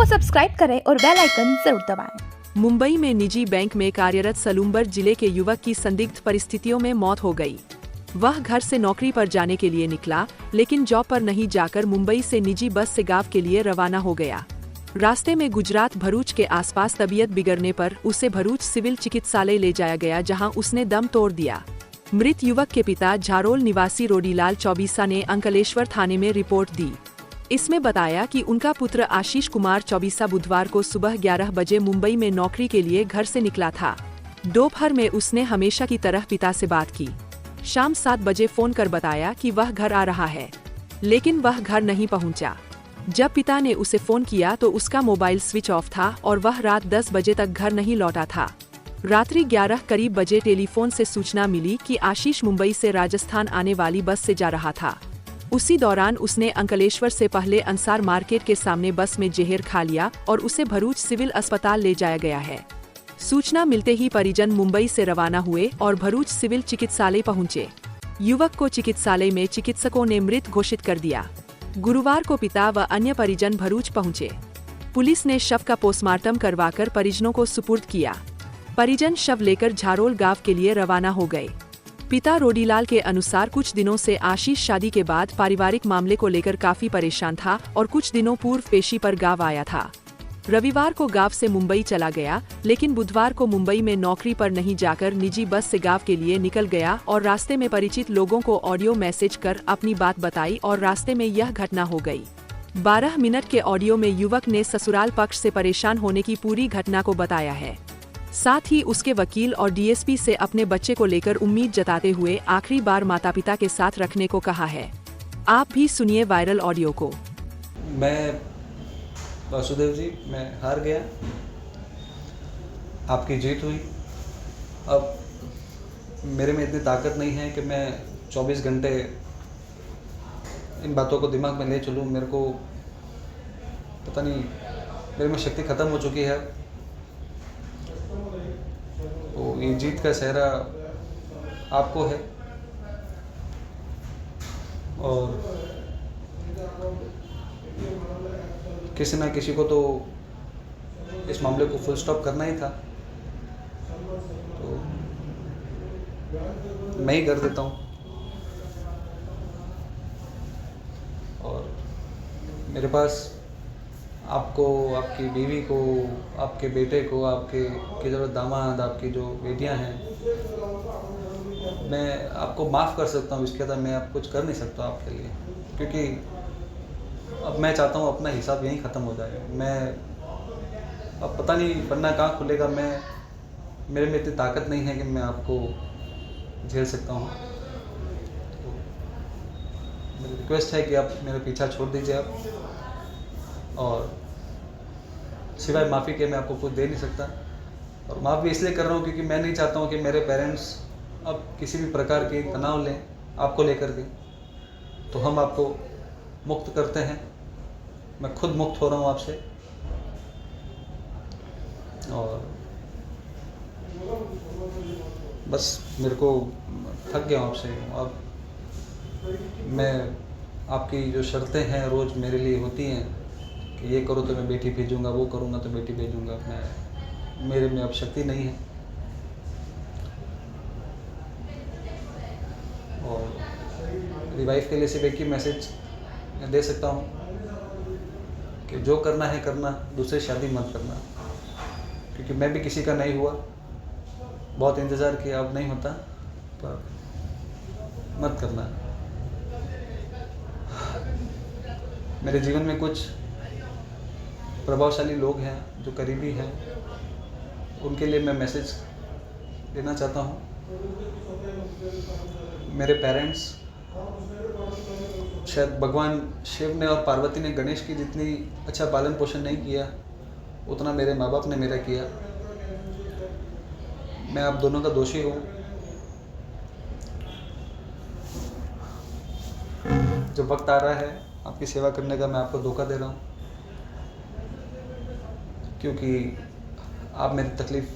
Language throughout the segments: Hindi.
को सब्सक्राइब करें और बेल आइकन जरूर दबाएं। मुंबई में निजी बैंक में कार्यरत सलूम्बर जिले के युवक की संदिग्ध परिस्थितियों में मौत हो गई। वह घर से नौकरी पर जाने के लिए निकला, लेकिन जॉब पर नहीं जाकर मुंबई से निजी बस से गांव के लिए रवाना हो गया। रास्ते में गुजरात भरूच के आसपास तबीयत बिगड़ने पर उसे भरूच सिविल चिकित्सालय ले जाया गया, जहां उसने दम तोड़ दिया। मृत युवक के पिता झारोल निवासी रोडीलाल चौबीसा ने अंकलेश्वर थाने में रिपोर्ट दी। इसमें बताया कि उनका पुत्र आशीष कुमार चौबीसा बुधवार को सुबह 11 बजे मुंबई में नौकरी के लिए घर से निकला था। दोपहर में उसने हमेशा की तरह पिता से बात की। शाम 7 बजे फोन कर बताया कि वह घर आ रहा है, लेकिन वह घर नहीं पहुंचा। जब पिता ने उसे फोन किया तो उसका मोबाइल स्विच ऑफ था और वह रात 10 बजे तक घर नहीं लौटा था। रात्रि 11 करीब बजे टेलीफोन से सूचना मिली कि आशीष मुंबई से राजस्थान आने वाली बस से जा रहा था। उसी दौरान उसने अंकलेश्वर से पहले अंसार मार्केट के सामने बस में जहर खा लिया और उसे भरूच सिविल अस्पताल ले जाया गया है। सूचना मिलते ही परिजन मुंबई से रवाना हुए और भरूच सिविल चिकित्सालय पहुंचे। युवक को चिकित्सालय में चिकित्सकों ने मृत घोषित कर दिया। गुरुवार को पिता व अन्य परिजन भरूच पहुंचे। पुलिस ने शव का पोस्टमार्टम करवाकर परिजनों को सुपुर्द किया। परिजन शव लेकर झारोल गांव के लिए रवाना हो गए। पिता रोडीलाल के अनुसार कुछ दिनों से आशीष शादी के बाद पारिवारिक मामले को लेकर काफी परेशान था और कुछ दिनों पूर्व पेशी पर गांव आया था। रविवार को गांव से मुंबई चला गया, लेकिन बुधवार को मुंबई में नौकरी पर नहीं जाकर निजी बस से गांव के लिए निकल गया और रास्ते में परिचित लोगों को ऑडियो मैसेज कर अपनी बात बताई और रास्ते में यह घटना हो गई। 12 मिनट के ऑडियो में युवक ने ससुराल पक्ष से परेशान होने की पूरी घटना को बताया है। साथ ही उसके वकील और डीएसपी से अपने बच्चे को लेकर उम्मीद जताते हुए आखिरी बार माता पिता के साथ रखने को कहा है। आप भी सुनिए वायरल ऑडियो को। मैं वासुदेव जी, मैं हार गया, आपकी जीत हुई। अब मेरे में इतनी ताकत नहीं है कि मैं 24 घंटे इन बातों को दिमाग में ले चलूँ। मेरे को पता नहीं, मेरे में शक्ति ख़त्म हो चुकी है। तो ये जीत का सेहरा आपको है और किसी ना किसी को तो इस मामले को फुल स्टॉप करना ही था, तो मैं ही कर देता हूँ। और मेरे पास आपको, आपकी बीवी को, आपके बेटे को, आपके जो दामाद, आपकी जो बेटियां हैं, मैं आपको माफ़ कर सकता हूँ। इसके बाद मैं अब कुछ कर नहीं सकता आपके लिए, क्योंकि अब मैं चाहता हूँ अपना हिसाब यहीं ख़त्म हो जाए। मैं अब पता नहीं पन्ना कहाँ खुलेगा। मेरे में इतनी ताकत नहीं है कि मैं आपको झेल सकता हूँ। तो मेरी रिक्वेस्ट है कि आप मेरा पीछा छोड़ दीजिए आप, और सिवाय माफ़ी के मैं आपको कुछ दे नहीं सकता। और माफ़ भी इसलिए कर रहा हूँ क्योंकि मैं नहीं चाहता हूँ कि मेरे पेरेंट्स अब किसी भी प्रकार की तनाव लें आपको लेकर के। तो हम आपको मुक्त करते हैं, मैं खुद मुक्त हो रहा हूँ आपसे। और बस मेरे को थक गया हूँ आपसे। अब मैं आपकी जो शर्तें हैं रोज़ मेरे लिए होती हैं कि ये करो तो मैं बेटी भेजूँगा, वो करूँगा तो बेटी भेजूँगा, मेरे में अब शक्ति नहीं है। और मेरी वाइफ के लिए सिर्फ एक ही मैसेज मैं दे सकता हूँ कि जो करना है करना, दूसरी शादी मत करना। क्योंकि मैं भी किसी का नहीं हुआ, बहुत इंतज़ार किया, अब नहीं होता, पर मत करना। मेरे जीवन में कुछ प्रभावशाली लोग हैं जो करीबी हैं, उनके लिए मैं मैसेज देना चाहता हूँ। मेरे पेरेंट्स, शायद भगवान शिव ने और पार्वती ने गणेश की जितनी अच्छा पालन पोषण नहीं किया, उतना मेरे माँ बाप ने मेरा किया। मैं आप दोनों का दोषी हूँ। जब वक्त आ रहा है आपकी सेवा करने का, मैं आपको धोखा दे रहा हूँ, क्योंकि आप मेरी तकलीफ़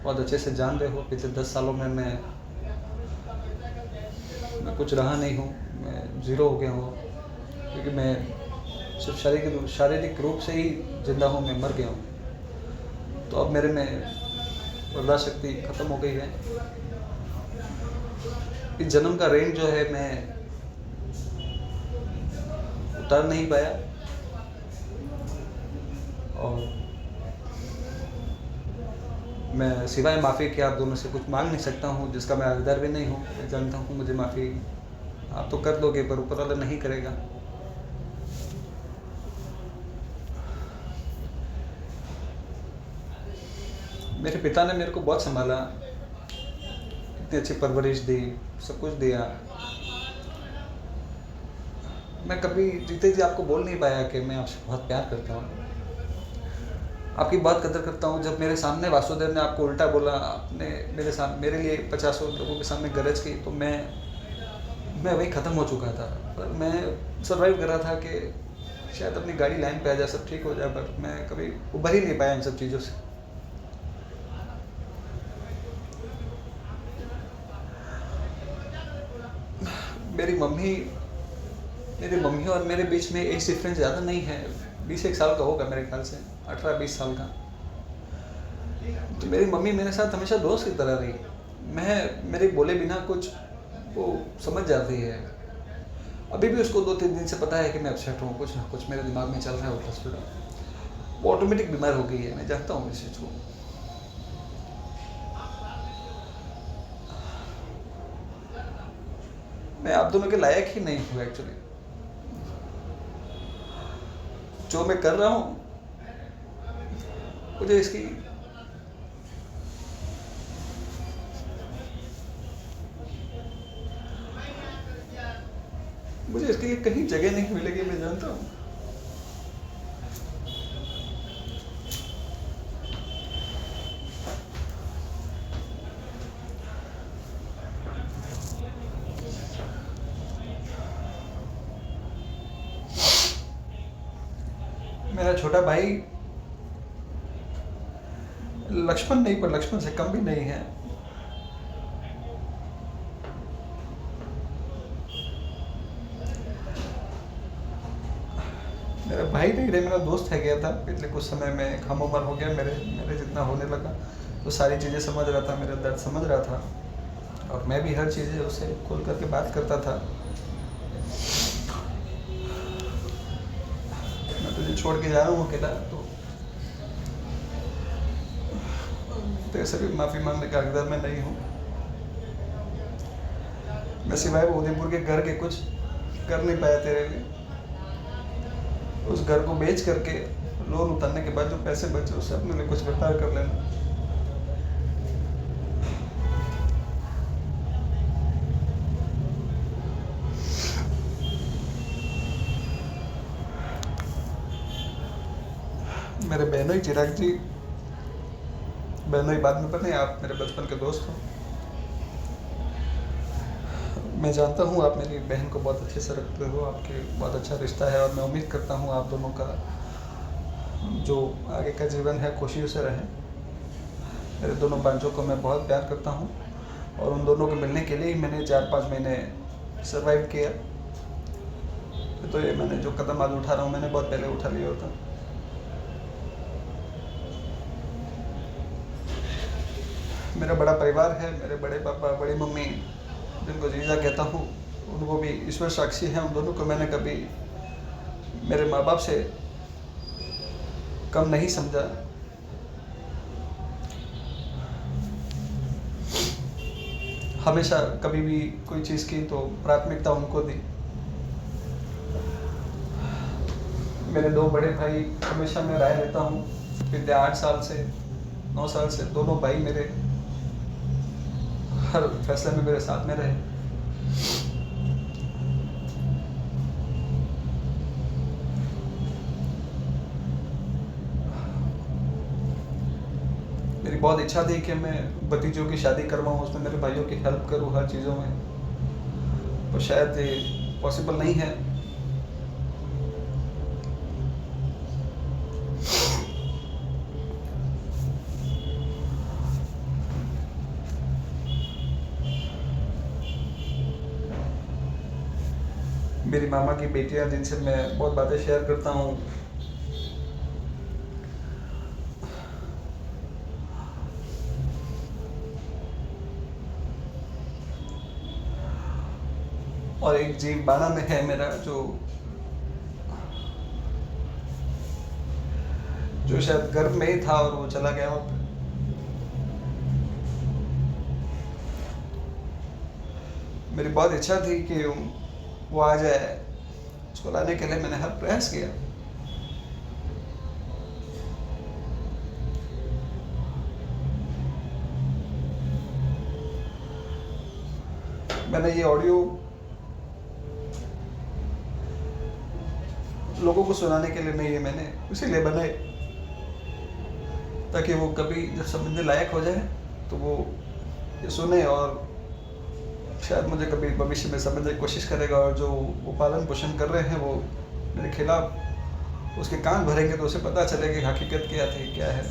बहुत अच्छे से जान रहे हो। पिछले 10 सालों में मैं कुछ रहा नहीं हूँ, मैं ज़ीरो हो गया हूँ, क्योंकि मैं सिर्फ शारीरिक रूप से ही जिंदा हूँ, मैं मर गया हूँ। तो अब मेरे में बर्दाश्त शक्ति ख़त्म हो गई है। इस जन्म का ऋण जो है मैं उतार नहीं पाया, और मैं सिवाय माफ़ी के आप दोनों से कुछ मांग नहीं सकता हूँ, जिसका मैं हकदार भी नहीं हूँ। मैं जानता हूँ मुझे माफ़ी आप तो कर दोगे, पर ऊपर वाला नहीं करेगा। मेरे पिता ने मेरे को बहुत संभाला, इतनी अच्छी परवरिश दी, सब कुछ दिया। मैं कभी जीते जी आपको बोल नहीं पाया कि मैं आपसे बहुत प्यार करता हूँ, आपकी बहुत कदर करता हूँ। जब मेरे सामने वासुदेव ने आपको उल्टा बोला, आपने मेरे लिए 50 लोगों के सामने गरज की, तो मैं वही ख़त्म हो चुका था। पर मैं सर्वाइव कर रहा था कि शायद अपनी गाड़ी लाइन पे आ जाए, सब ठीक हो जाए, पर मैं कभी उभर ही नहीं पाया इन सब चीज़ों से। मेरी मम्मी और मेरे बीच में एज डिफरेंस ज़्यादा नहीं है, 20 साल का होगा मेरे ख्याल से, 18-20 साल का। तो मेरी मम्मी मेरे साथ हमेशा दोस्त की तरह रही। मेरे बोले बिना कुछ वो समझ जाती है। अभी भी उसको 2-3 दिन से पता है कि मैं अपसेट हूँ, कुछ ना कुछ मेरे दिमाग में चल रहा है उल्टा-सुल्टा। वो ऑटोमेटिक बीमार हो गई है, मैं जानता हूँ इस चीज़ को। मैं आप दोनों के लायक ही नहीं हूँ एक्चुअली। जो मैं कर रहा हूँ मुझे इसके लिए कहीं जगह नहीं मिलेगी, मैं जानता हूँ। मेरा छोटा भाई लक्ष्मण नहीं, पर लक्ष्मण से कम भी नहीं है। मेरा भाई नहीं रहे, मेरा दोस्त है गया था पिछले कुछ समय में, हम उम्र हो गया, मेरे जितना होने लगा, तो सारी चीज़ें समझ रहा था, मेरा दर्द समझ रहा था, और मैं भी हर चीज़ें उससे खोल करके बात करता था। मैं तुझे छोड़ के जा रहा हूँ अकेला, तो तेरे से भी माफ़ी मांगने का हकदार मैं नहीं हूँ। मैं सिवाय वो उदयपुर के घर के कुछ कर नहीं पाया तेरे लिए। उस घर को बेच करके लोन उतारने के बाद जो पैसे बचे उससे अपने लिए कुछ व्यापार कर लेना। मेरे बहनोई चिराग जी, बहनोई बाद में पर नहीं, आप मेरे बचपन के दोस्त हो। मैं जानता हूँ आप मेरी बहन को बहुत अच्छे से रखते हो, आपके बहुत अच्छा रिश्ता है, और मैं उम्मीद करता हूँ आप दोनों का जो आगे का जीवन है खुशियों से रहे। मेरे दोनों बच्चों को मैं बहुत प्यार करता हूँ, और उन दोनों को मिलने के लिए ही मैंने 4-5 महीने सर्वाइव किया। तो ये मैंने जो कदम आज उठा रहा हूँ, मैंने बहुत पहले उठा लिया होता। मेरा बड़ा परिवार है, मेरे बड़े पापा, बड़ी मम्मी, जिनको जीजा कहता हूँ, उनको भी ईश्वर साक्षी है। उन दोनों को मैंने कभी मेरे माँ बाप से कम नहीं समझा। हमेशा कभी भी कोई चीज़ की तो प्राथमिकता उनको दी। मेरे 2 बड़े भाई, हमेशा मैं राय लेता हूँ, पिछले 8 साल से 9 साल से दोनों भाई मेरे हर फैसले में मेरे साथ में रहे। मेरी बहुत इच्छा थी कि मैं भतीजों की शादी करवाऊँ, उसमें मेरे भाइयों की हेल्प करूँ हर चीज़ों में, तो शायद ये पॉसिबल नहीं है। मेरी मामा की बेटियां जिनसे मैं बहुत बातें शेयर करता हूँ, और एक जीव बाणा में है मेरा जो शायद गर्भ में ही था और वो चला गया वहाँ पे। मेरी बहुत इच्छा थी कि वो आ जाए, उसको लाने के लिए मैंने हर प्रयास किया। मैंने ये ऑडियो लोगों को सुनाने के लिए नहीं है, मैंने इसीलिए बनाए ताकि वो कभी जब समझने लायक हो जाए तो वो ये सुने और शायद मुझे कभी भविष्य में समझने की कोशिश करेगा, और जो वो पालन पोषण कर रहे हैं वो मेरे खिलाफ उसके कान भरेंगे तो उसे पता चलेगा कि हकीकत क्या थी, क्या है।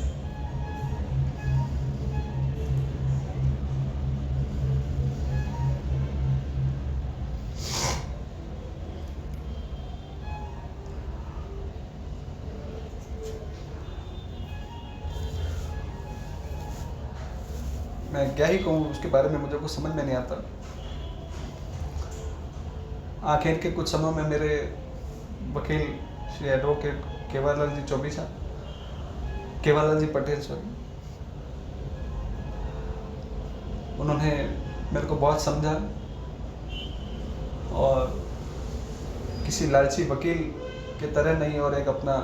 मैं क्या ही कहूँ उसके बारे में, मुझे कुछ समझ में नहीं आता। आखिर के कुछ समय में मेरे वकील श्री एडवोकेट केवललाल जी चौबीसा, केवललाल जी पटेल सॉरी, उन्होंने मेरे को बहुत समझा और किसी लालची वकील के तरह नहीं, और एक अपना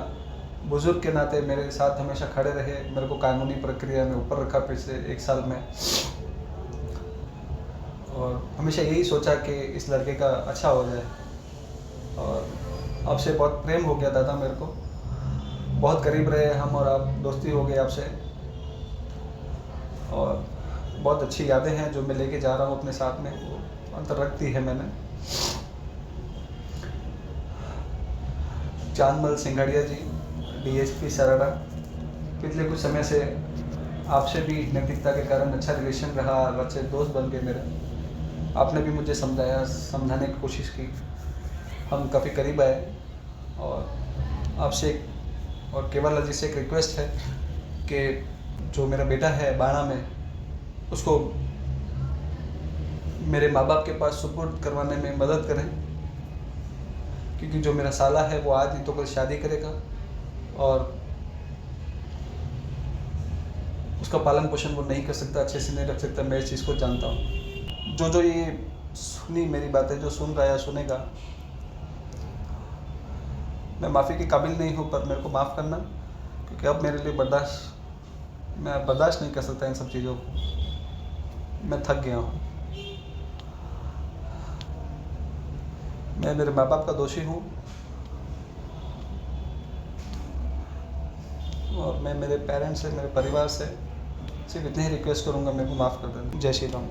बुजुर्ग के नाते मेरे साथ हमेशा खड़े रहे। मेरे को कानूनी प्रक्रिया में ऊपर रखा पिछले 1 साल में, और हमेशा यही सोचा कि इस लड़के का अच्छा हो जाए। और आपसे बहुत प्रेम हो गया दादा, मेरे को बहुत करीब रहे हम, और आप दोस्ती हो गई आपसे, और बहुत अच्छी यादें हैं जो मैं लेके जा रहा हूँ अपने साथ में, वो अंतर रखती है मैंने। चांदमल सिंघाड़िया जी, डीएसपी सराड़ा, पिछले कुछ समय से आपसे भी नैतिकता के कारण अच्छा रिलेशन रहा, अच्छे दोस्त बन गए मेरे। आपने भी मुझे समझाया, समझाने की कोशिश की, हम काफ़ी करीब आए। और आपसे और केवललाल जी से एक रिक्वेस्ट है कि जो मेरा बेटा है बाणा में, उसको मेरे माँ बाप के पास सुपुर्द करवाने में मदद करें, क्योंकि जो मेरा साला है वो आज नहीं तो कल शादी करेगा, और उसका पालन पोषण वो नहीं कर सकता, अच्छे से नहीं रख सकता। मैं इस चीज़ को जानता हूँ। जो ये सुनी मेरी बातें, जो सुन रहा है या सुनेगा, मैं माफ़ी के काबिल नहीं हूँ, पर मेरे को माफ़ करना, क्योंकि अब मेरे लिए मैं बर्दाश्त नहीं कर सकता इन सब चीज़ों को। मैं थक गया हूँ। मैं मेरे माँ बाप का दोषी हूँ, और मैं मेरे पेरेंट्स से, मेरे परिवार से सिर्फ इतनी ही रिक्वेस्ट करूँगा, मेरे को माफ़ कर देना। जय श्री राम।